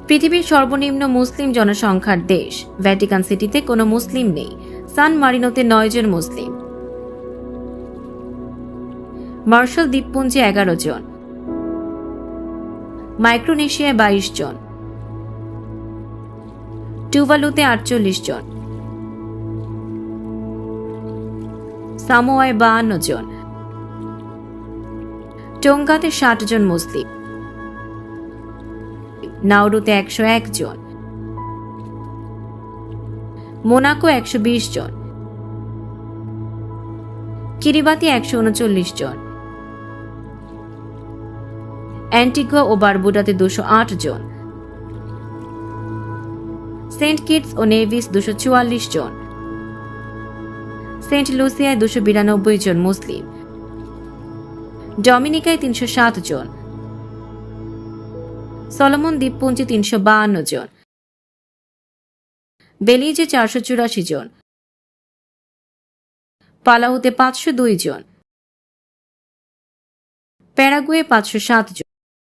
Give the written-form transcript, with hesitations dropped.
পৃথিবীর সর্বনিম্ন মুসলিম জনসংখ্যার দেশ ভ্যাটিকান সিটিতে কোনো মুসলিম নেই। সান মারিনোতে 9 জন মুসলিম। মার্শাল দ্বীপপুঞ্জে 11 জন। মাইক্রোনেশিয়ায় 22 জন। টুভালুতে 48 জন। সামোয়ায় 52 জন। টোঙ্গাতে 60 জন মুসলিম। নাউরুতে 101 জন। মোনাকো 120 জন। কিরিবাতি 139 জন। অ্যান্টিগুয়া ও বারবুডাতে 208 জন। সেন্ট কিটস ও নেভিস 244 জন। সেন্ট লুসিয়ায় 292 জন মুসলিম। ডমিনিকায় 307 জন। সলোমন দ্বীপপুঞ্জে 352 জন। বেলিজে 484 জন। পালাউতে 502 জন। প্যারাগুয়ে 507 জন।